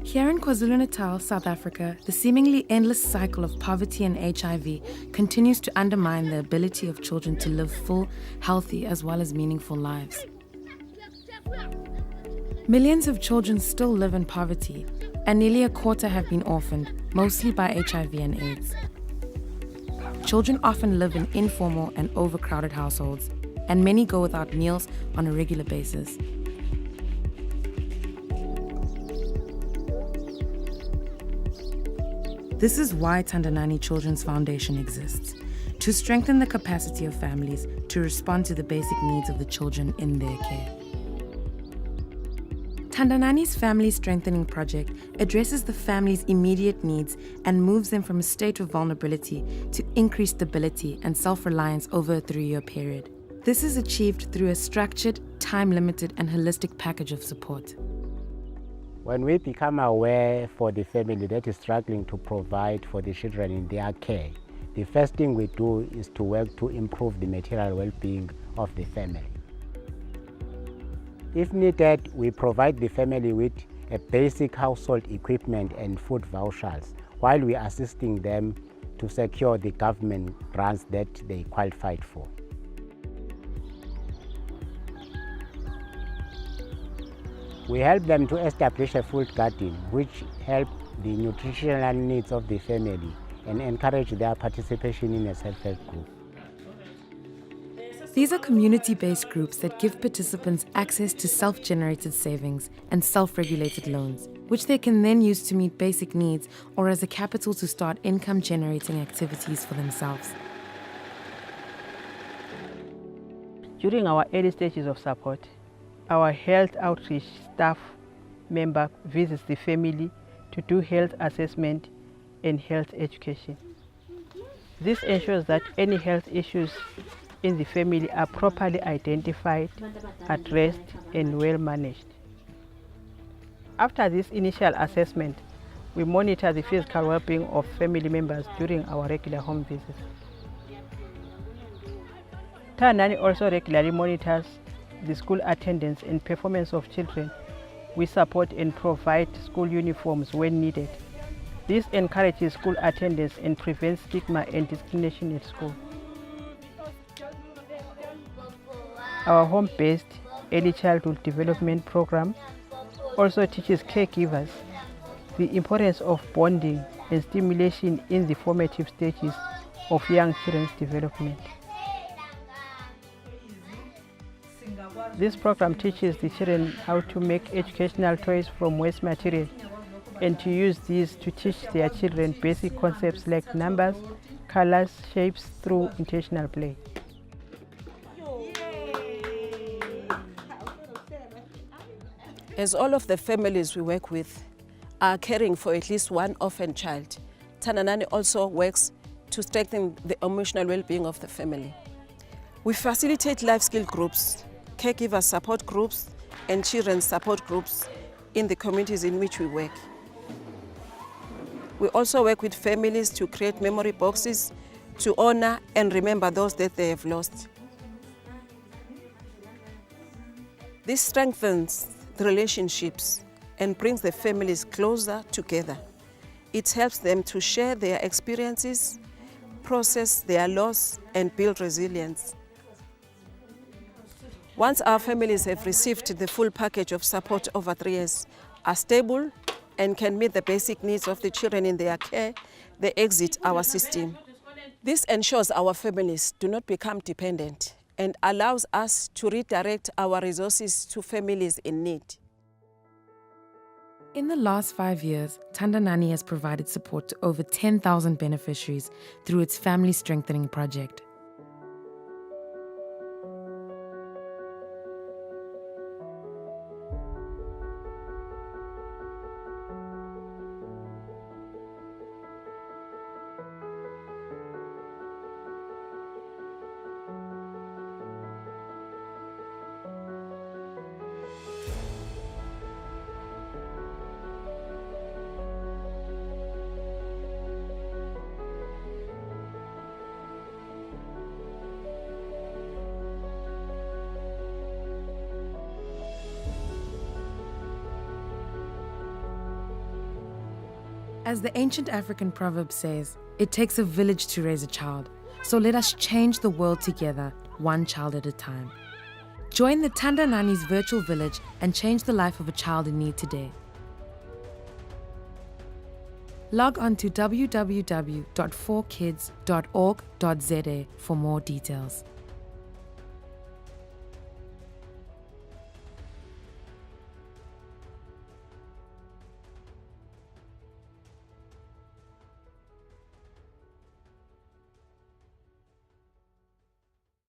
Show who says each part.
Speaker 1: Here in Kwa-Zulu Natal, South Africa, the seemingly endless cycle of poverty and HIV continues to undermine the ability of children to live full, healthy, as well as meaningful lives. Millions of children still live in poverty, and nearly a quarter have been orphaned, mostly by HIV and AIDS. Children often live in informal and overcrowded households, and many go without meals on a regular basis. This is why Thandanani Children's Foundation exists, to strengthen the capacity of families to respond to the basic needs of the children in their care. Thandanani's Family Strengthening Project addresses the family's immediate needs and moves them from a state of vulnerability to increased stability and self-reliance over a 3-year period. This is achieved through a structured, time-limited and holistic package of support.
Speaker 2: When we become aware for the family that is struggling to provide for the children in their care, the first thing we do is to work to improve the material well-being of the family. If needed, we provide the family with a basic household equipment and food vouchers while we are assisting them to secure the government grants that they qualified for. We help them to establish a food garden which helps the nutritional needs of the family and encourage their participation in a self-help group.
Speaker 1: These are community-based groups that give participants access to self-generated savings and self-regulated loans, which they can then use to meet basic needs or as a capital to start income-generating activities for themselves.
Speaker 3: During our early stages of support, our health outreach staff member visits the family to do health assessment and health education. This ensures that any health issues in the family are properly identified, addressed, and well managed. After this initial assessment, we monitor the physical well-being of family members during our regular home visits. Thandanani also regularly monitors the school attendance and performance of children. We support and provide school uniforms when needed. This encourages school attendance and prevents stigma and discrimination at school. Our home-based early childhood development program also teaches caregivers the importance of bonding and stimulation in the formative stages of young children's development. This program teaches the children how to make educational toys from waste material and to use these to teach their children basic concepts like numbers, colors, shapes through intentional play.
Speaker 4: As all of the families we work with are caring for at least one orphan child, Thandanani also works to strengthen the emotional well-being of the family. We facilitate life skill groups, caregiver support groups, and children's support groups in the communities in which we work. We also work with families to create memory boxes to honor and remember those that they have lost. This strengthens the relationships and brings the families closer together. It helps them to share their experiences, process their loss, and build resilience. Once our families have received the full package of support over 3 years, are stable and can meet the basic needs of the children in their care, they exit our system. This ensures our families do not become dependent and allows us to redirect our resources to families in need.
Speaker 1: In the last 5 years, Thandanani has provided support to over 10,000 beneficiaries through its Family Strengthening Project. As the ancient African proverb says, it takes a village to raise a child. So let us change the world together, one child at a time. Join the Thandanani's virtual village and change the life of a child in need today. Log on to www.4kids.org.za for more details.